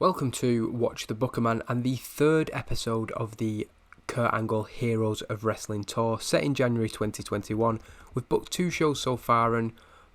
Welcome to Watch the Bookerman and the third episode of the Kurt Angle Heroes of Wrestling Tour, set in January 2021. We've booked 2 shows so far and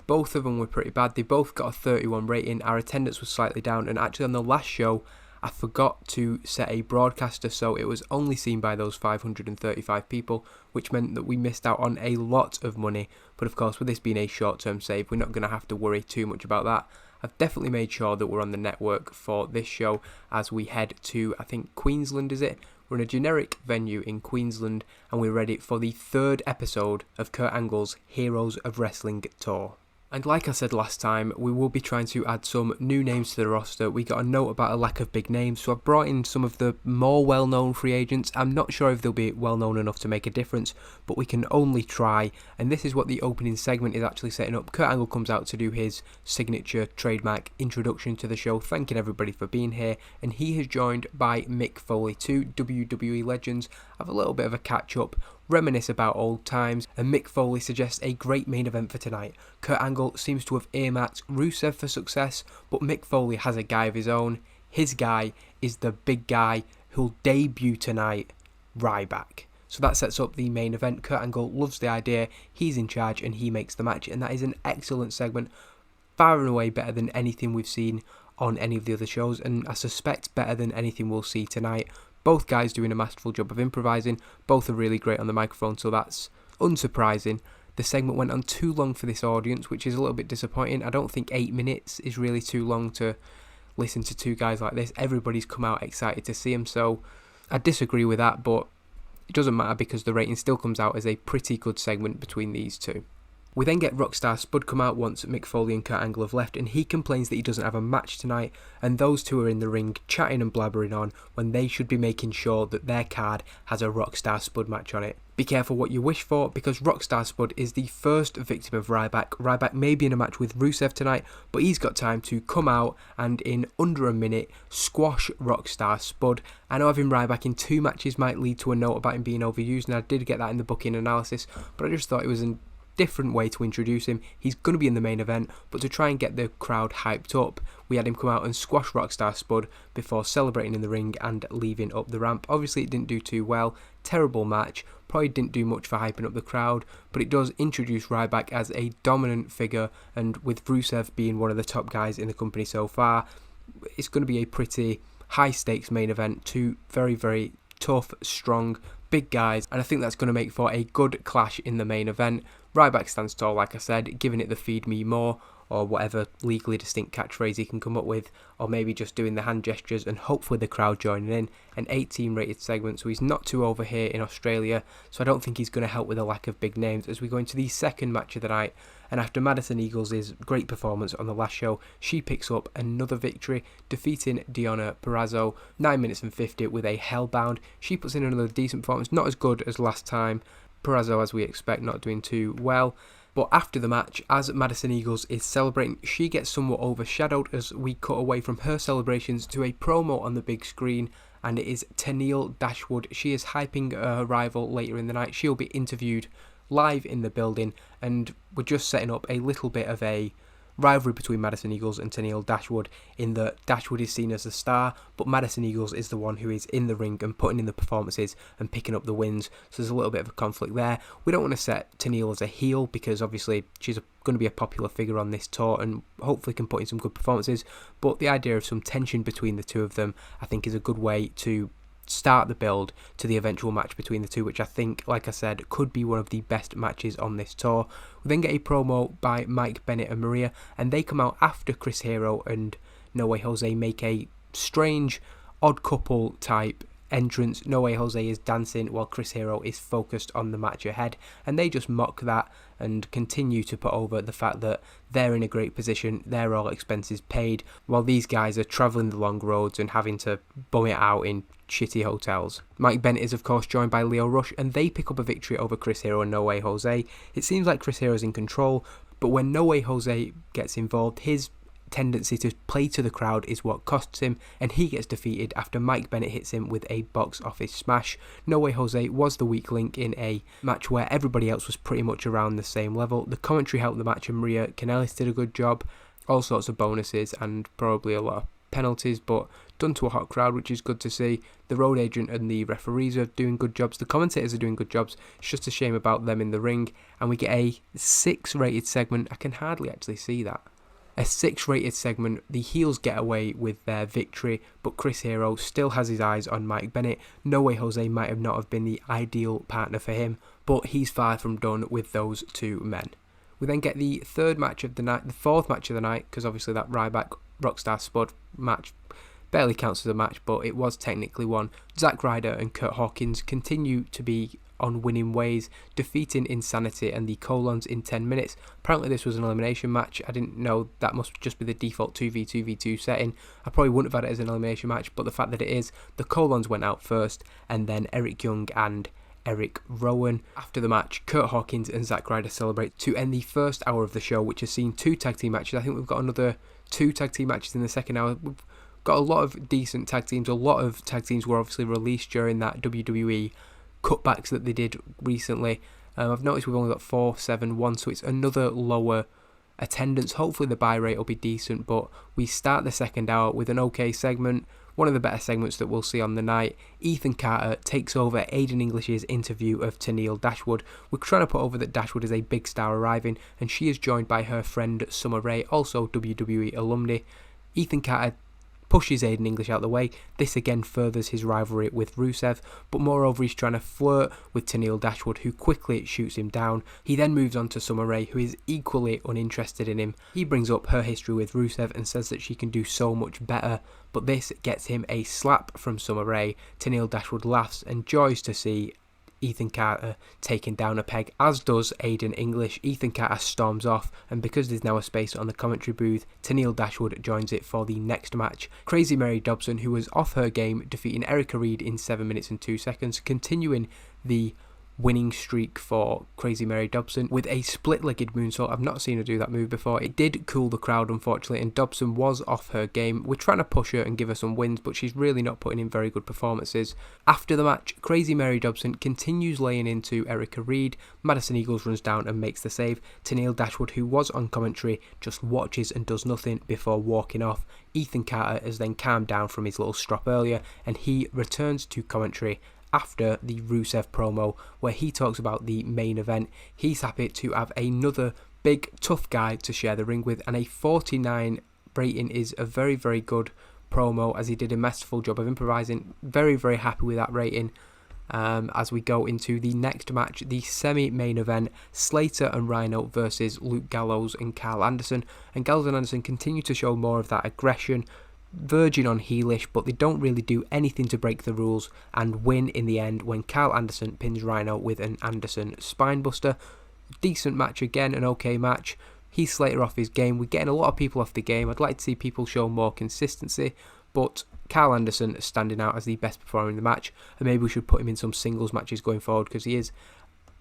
both of them were pretty bad. They both got a 31 rating, our attendance was slightly down, and actually on the last show I forgot to set a broadcaster, so it was only seen by those 535 people, which meant that we missed out on a lot of money. But of course, with this being a short-term save, we're not going to have to worry too much about that. I've definitely made sure that we're on the network for this show as we head to, I think, Queensland, is it? We're in a generic venue in Queensland and we're ready for the third episode of Kurt Angle's Heroes of Wrestling Tour. And like I said last time, we will be trying to add some new names to the roster. We got a note about a lack of big names, so I've brought in some of the more well-known free agents. I'm not sure if they'll be well-known enough to make a difference, but we can only try. And this is what the opening segment is actually setting up. Kurt Angle comes out to do his signature trademark introduction to the show, thanking everybody for being here. And he is joined by Mick Foley, 2 WWE legends. Have a little bit of a catch-up, reminisce about old times, and Mick Foley suggests a great main event for tonight. Kurt Angle seems to have earmarked Rusev for success, but Mick Foley has a guy of his own. His guy is the big guy who'll debut tonight, Ryback. So that sets up the main event. Kurt Angle loves the idea, he's in charge and he makes the match, and that is an excellent segment, far and away better than anything we've seen on any of the other shows, and I suspect better than anything we'll see tonight. Both guys doing a masterful job of improvising, both are really great on the microphone, so that's unsurprising. The segment went on too long for this audience, which is a little bit disappointing. I don't think 8 minutes is really too long to listen to 2 guys like this. Everybody's come out excited to see them, so I disagree with that, but it doesn't matter because the rating still comes out as a pretty good segment between these two. We then get Rockstar Spud come out once Mick Foley and Kurt Angle have left, and he complains that he doesn't have a match tonight, and those two are in the ring chatting and blabbering on when they should be making sure that their card has a Rockstar Spud match on it. Be careful what you wish for, because Rockstar Spud is the first victim of Ryback. Ryback may be in a match with Rusev tonight, but he's got time to come out and in under a minute squash Rockstar Spud. I know having Ryback in 2 matches might lead to a note about him being overused, and I did get that in the booking analysis, but I just thought it was a different way to introduce him. He's going to be in the main event, but to try and get the crowd hyped up, we had him come out and squash Rockstar Spud before celebrating in the ring and leaving up the ramp. Obviously it didn't do too well, terrible match, probably didn't do much for hyping up the crowd, but it does introduce Ryback as a dominant figure, and with Rusev being one of the top guys in the company so far, it's going to be a pretty high stakes main event. 2 very, very tough, strong, big guys, and I think that's going to make for a good clash in the main event. Ryback stands tall, like I said, giving it the feed me more, or whatever legally distinct catchphrase he can come up with, or maybe just doing the hand gestures and hopefully the crowd joining in. An 18 rated segment, so he's not too over here in Australia, so I don't think he's going to help with the lack of big names as we go into the second match of the night. And after Madison Eagles' great performance on the last show, she picks up another victory, defeating Deonna Purrazzo 9 minutes and 50 with a Hellbound. She puts in another decent performance, not as good as last time. Purrazzo, as we expect, not doing too well. But after the match, as Madison Eagles is celebrating, she gets somewhat overshadowed as we cut away from her celebrations to a promo on the big screen, and it is Tenille Dashwood. She is hyping her rival later in the night. She'll be interviewed live in the building, and we're just setting up a little bit of a rivalry between Madison Eagles and Tenille Dashwood, in that Dashwood is seen as the star, but Madison Eagles is the one who is in the ring and putting in the performances and picking up the wins, so there's a little bit of a conflict there. We don't want to set Tenille as a heel because obviously she's going to be a popular figure on this tour and hopefully can put in some good performances, but the idea of some tension between the two of them I think is a good way to start the build to the eventual match between the two, which I think, like I said, could be one of the best matches on this tour. We then get a promo by Mike Bennett and Maria, and they come out after Chris Hero and No Way Jose make a strange odd couple type entrance. No Way Jose is dancing while Chris Hero is focused on the match ahead, and they just mock that and continue to put over the fact that they're in a great position, they're all expenses paid, while these guys are travelling the long roads and having to bum it out in shitty hotels. Mike Bennett is of course joined by Lio Rush, and they pick up a victory over Chris Hero and No Way Jose. It seems like Chris Hero is in control, but when No Way Jose gets involved, his tendency to play to the crowd is what costs him, and he gets defeated after Mike Bennett hits him with a box office smash. No Way Jose was the weak link in a match where everybody else was pretty much around the same level. The commentary helped the match, and Maria Kanellis did a good job. All sorts of bonuses and probably a lot of penalties, but done to a hot crowd, which is good to see. The road agent and the referees are doing good jobs. The commentators are doing good jobs. It's just a shame about them in the ring. And we get a 6 rated segment. I can hardly actually see that. A 6 rated segment. The heels get away with their victory, but Chris Hero still has his eyes on Mike Bennett. No Way Jose might have not have been the ideal partner for him, but he's far from done with those two men. We then get the third match of the night, the fourth match of the night, because obviously that Ryback Rockstar Spud match barely counts as a match, but it was technically one. Zack Ryder and Kurt Hawkins continue to be on winning ways, defeating Insanity and the Colons in 10 minutes. Apparently this was an elimination match. I didn't know. That must just be the default 2v2v2 setting. I probably wouldn't have had it as an elimination match, but the fact that it is, the Colons went out first, and then Eric Young and Eric Rowan. After the match, Kurt Hawkins and Zack Ryder celebrate to end the first hour of the show, which has seen 2 tag team matches. I think we've got another 2 tag team matches in the second hour. We've got a lot of decent tag teams. A lot of tag teams were obviously released during that WWE cutbacks that they did recently. I've noticed we've only got 4, 7, 1, so it's another lower attendance. Hopefully the buy rate will be decent, but we start the second hour with an okay segment. One of the better segments that we'll see on the night. Ethan Carter takes over Aiden English's interview of Tenille Dashwood. We're trying to put over that Dashwood is a big star arriving, and she is joined by her friend Summer Rae, also WWE alumni. Ethan Carter pushes Aiden English out the way. This again furthers his rivalry with Rusev, but moreover he's trying to flirt with Tenille Dashwood, who quickly shoots him down. He then moves on to Summer Rae, who is equally uninterested in him. He brings up her history with Rusev and says that she can do so much better, but this gets him a slap from Summer Rae. Tenille Dashwood laughs and enjoys to see Ethan Carter taken down a peg, as does Aiden English. Ethan Carter storms off, and because there's now a space on the commentary booth, Tenille Dashwood joins it for the next match. Crazy Mary Dobson, who was off her game, defeating Erica Reed in 7 minutes and 2 seconds, continuing the winning streak for Crazy Mary Dobson with a split-legged moonsault. I've not seen her do that move before. It did cool the crowd, unfortunately, and Dobson was off her game. We're trying to push her and give her some wins, but she's really not putting in very good performances. After the match, Crazy Mary Dobson continues laying into Erica Reed. Madison Eagles runs down and makes the save. Tenille Dashwood, who was on commentary, just watches and does nothing before walking off. Ethan Carter has then calmed down from his little strop earlier, and he returns to commentary after the Rusev promo, where he talks about the main event. He's happy to have another big tough guy to share the ring with, and a 49 rating is a very, very good promo, as he did a masterful job of improvising. Very, very happy with that rating. As we go into the next match, the semi-main event, Slater and Rhino versus Luke Gallows and Carl Anderson. And Gallows and Anderson continue to show more of that aggression, verging on heelish, but they don't really do anything to break the rules and win in the end when Carl Anderson pins Rhino with an Anderson spinebuster. Decent match again, an okay match. Heath Slater off his game. We're getting a lot of people off the game. I'd like to see people show more consistency, but Carl Anderson is standing out as the best performer in the match, and maybe we should put him in some singles matches going forward, because he is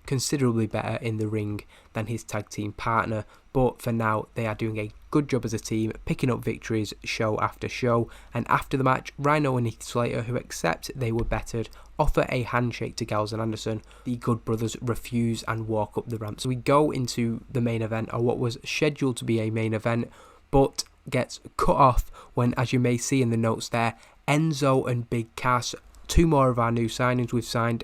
considerably better in the ring than his tag team partner. But for now, they are doing a good job as a team, picking up victories show after show. And after the match, Rhino and Heath Slater, who accept they were bettered, offer a handshake to Gallows and Anderson. The Good Brothers refuse and walk up the ramp. So we go into the main event, or what was scheduled to be a main event, but gets cut off when, as you may see in the notes there, Enzo and Big Cass, 2 more of our new signings. We've signed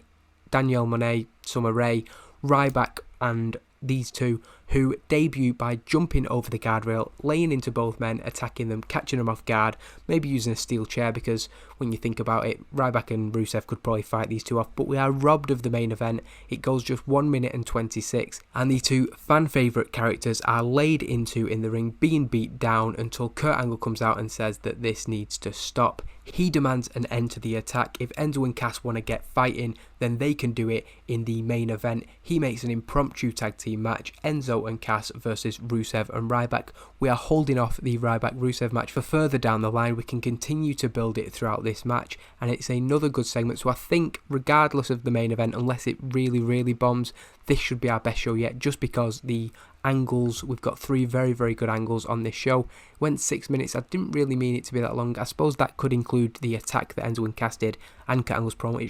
Danielle Monet, Summer Rae, Ryback, and these two, who debut by jumping over the guardrail, laying into both men, attacking them, catching them off guard, maybe using a steel chair, because when you think about it, Ryback and Rusev could probably fight these two off, but we are robbed of the main event. It goes just 1 minute and 26, and the two fan favourite characters are laid into in the ring, being beat down until Kurt Angle comes out and says that this needs to stop. He demands an end to the attack. If Enzo and Cass want to get fighting, then they can do it in the main event. He makes an impromptu tag team match, Enzo and Cass versus Rusev and Ryback. We are holding off the Ryback-Rusev match for further down the line. We can continue to build it throughout this match, and it's another good segment. So I think, regardless of the main event, unless it really, really bombs, this should be our best show yet, just because the angles, we've got 3 very, very good angles on this show. It went 6 minutes. I didn't really mean it to be that long. I suppose that could include the attack that Enzo and Cass did and Kurt Angle's promo.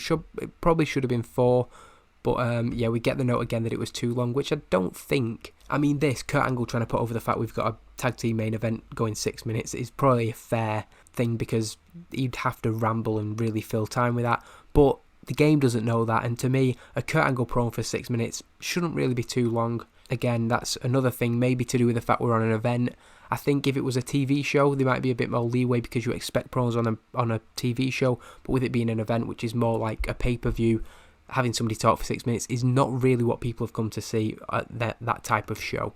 It probably should have been 4, but yeah, we get the note again that it was too long, which I don't think. I mean, this Kurt Angle trying to put over the fact we've got a tag team main event going 6 minutes is probably a fair thing because he'd have to ramble and really fill time with that. But the game doesn't know that, and to me, a Kurt Angle promo for 6 minutes shouldn't really be too long. Again, that's another thing, maybe to do with the fact we're on an event. I think if it was a TV show, there might be a bit more leeway because you expect promos on a TV show, but with it being an event, which is more like a pay-per-view, having somebody talk for 6 minutes is not really what people have come to see at that type of show.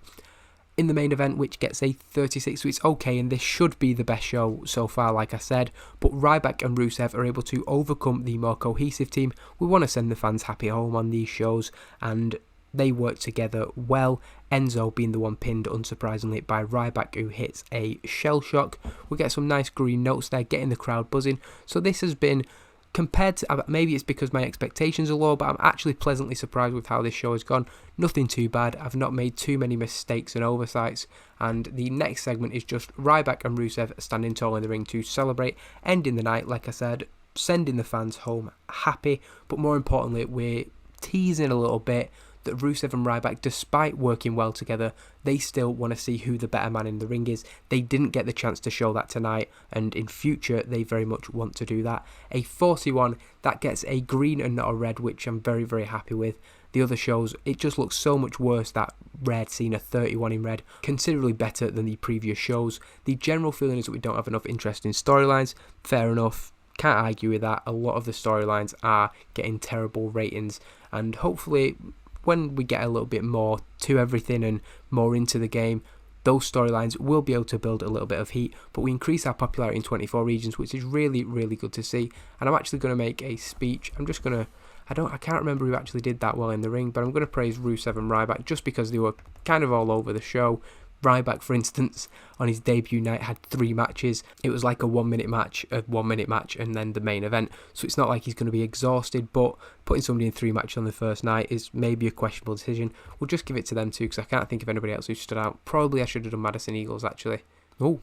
In the main event, which gets a 36, so it's okay, and this should be the best show so far, like I said, but Ryback and Rusev are able to overcome the more cohesive team. We want to send the fans happy home on these shows, and they work together well. Enzo being the one pinned, unsurprisingly, by Ryback, who hits a shell shock. We get some nice green notes there, getting the crowd buzzing. So this has been, compared to, maybe it's because my expectations are low, but I'm actually pleasantly surprised with how this show has gone. Nothing too bad. I've not made too many mistakes and oversights. And the next segment is just Ryback and Rusev standing tall in the ring to celebrate, ending the night, like I said, sending the fans home happy. But more importantly, we're teasing a little bit that Rusev and Ryback, despite working well together, they still want to see who the better man in the ring is. They didn't get the chance to show that tonight, and in future they very much want to do that. A 41, that gets a green and not a red, which I'm very, very happy with. The other shows, it just looks so much worse, that red, seeing a 31 in red, considerably better than the previous shows. The general feeling is that we don't have enough interesting storylines. Fair enough, can't argue with that. A lot of the storylines are getting terrible ratings, and hopefully when we get a little bit more to everything and more into the game, those storylines will be able to build a little bit of heat, but we increase our popularity in 24 regions, which is really, really good to see. And I'm actually going to make a speech. I'm just going to, I can't remember who actually did that well in the ring, but I'm going to praise Rusev and Ryback just because they were kind of all over the show. Ryback, for instance, on his debut night had 3 matches. It was like a 1 minute match, and then the main event. So it's not like he's going to be exhausted, but putting somebody in 3 matches on the first night is maybe a questionable decision. We'll just give it to them too, because I can't think of anybody else who stood out. Probably I should have done Madison Eagles, actually. Oh,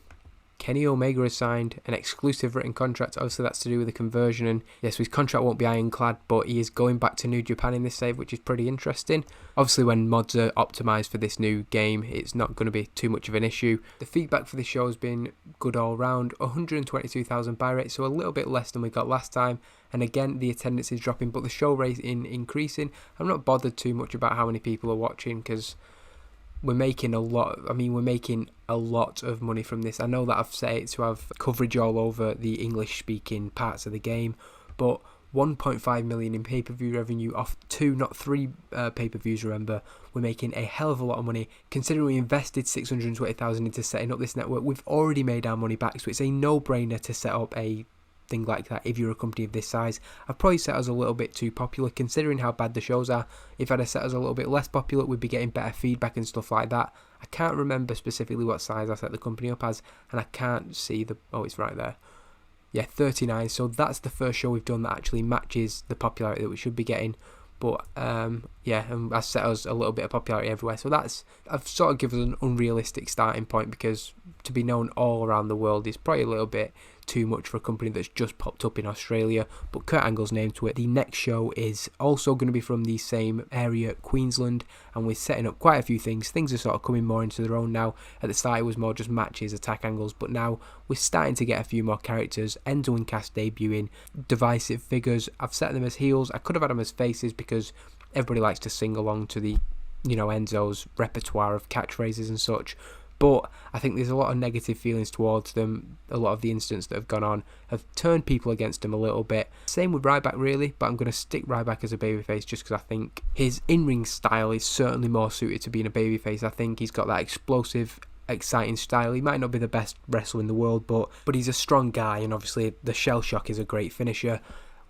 Kenny Omega has signed an exclusive written contract. Obviously, that's to do with the conversion, and yes, his contract won't be ironclad, but he is going back to New Japan in this save, which is pretty interesting. Obviously, when mods are optimised for this new game, it's not going to be too much of an issue. The feedback for this show has been good all round. 122,000 buy rate, so a little bit less than we got last time. And again, the attendance is dropping, but the show rate is increasing. I'm not bothered too much about how many people are watching, because we're making a lot. We're making a lot of money from this. I know that I've said it to have coverage all over the English-speaking parts of the game, but 1.5 million in pay-per-view revenue off 2, not 3 pay-per-views, remember. We're making a hell of a lot of money. Considering we invested 620,000 into setting up this network, we've already made our money back, so it's a no-brainer to set up a thing like that if you're a company of this size. I've probably set us a little bit too popular considering how bad the shows are. If I'd have set us a little bit less popular, we'd be getting better feedback and stuff like that. I can't remember specifically what size I set the company up as, and I can't see the, oh, it's right there. Yeah, 39, so that's the first show we've done that actually matches the popularity that we should be getting. But yeah, and I set us a little bit of popularity everywhere, so I've sort of given us an unrealistic starting point, because to be known all around the world is probably a little bit too much for a company that's just popped up in Australia, but Kurt Angle's name to it. The next show is also going to be from the same area, Queensland, and we're setting up quite a few things. Things are sort of coming more into their own now. At the start it was more just matches, attack angles, but now we're starting to get a few more characters. Enzo and Cass debuting, divisive figures. I've set them as heels. I could have had them as faces because everybody likes to sing along to the, Enzo's repertoire of catchphrases and such. But I think there's a lot of negative feelings towards them. A lot of the incidents that have gone on have turned people against him a little bit. Same with Ryback really, but I'm going to stick Ryback as a babyface just because I think his in-ring style is certainly more suited to being a babyface. I think he's got that explosive, exciting style. He might not be the best wrestler in the world, but he's a strong guy, and obviously the shell shock is a great finisher.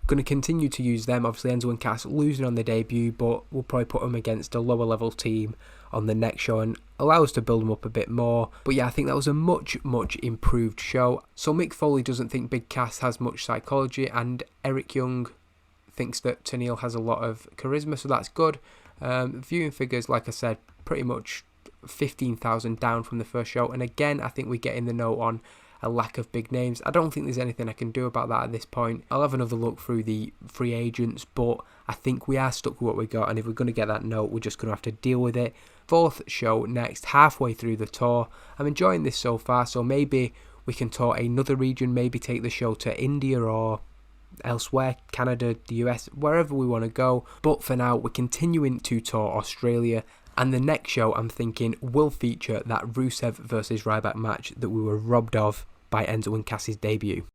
Going to continue to use them. Obviously Enzo and Cass losing on the debut, but we'll probably put them against a lower level team on the next show and allow us to build them up a bit more. But yeah, I think that was a much improved show. So Mick Foley doesn't think Big Cass has much psychology, and Eric Young thinks that Tennille has a lot of charisma, so that's good. Viewing figures, like I said, pretty much 15,000 down from the first show, and again I think we're getting the note on a lack of big names. I don't think there's anything I can do about that at this point. I'll have another look through the free agents, but I think we are stuck with what we got, and if we're going to get that note, we're just going to have to deal with it. Fourth show next, halfway through the tour. I'm enjoying this so far, so maybe We can tour another region, maybe take the show to India or elsewhere, Canada, the US, wherever we want to go. But for now, we're continuing to tour Australia, and the next show I'm thinking will feature that Rusev versus Ryback match that we were robbed of by Enzo and Cassie's debut.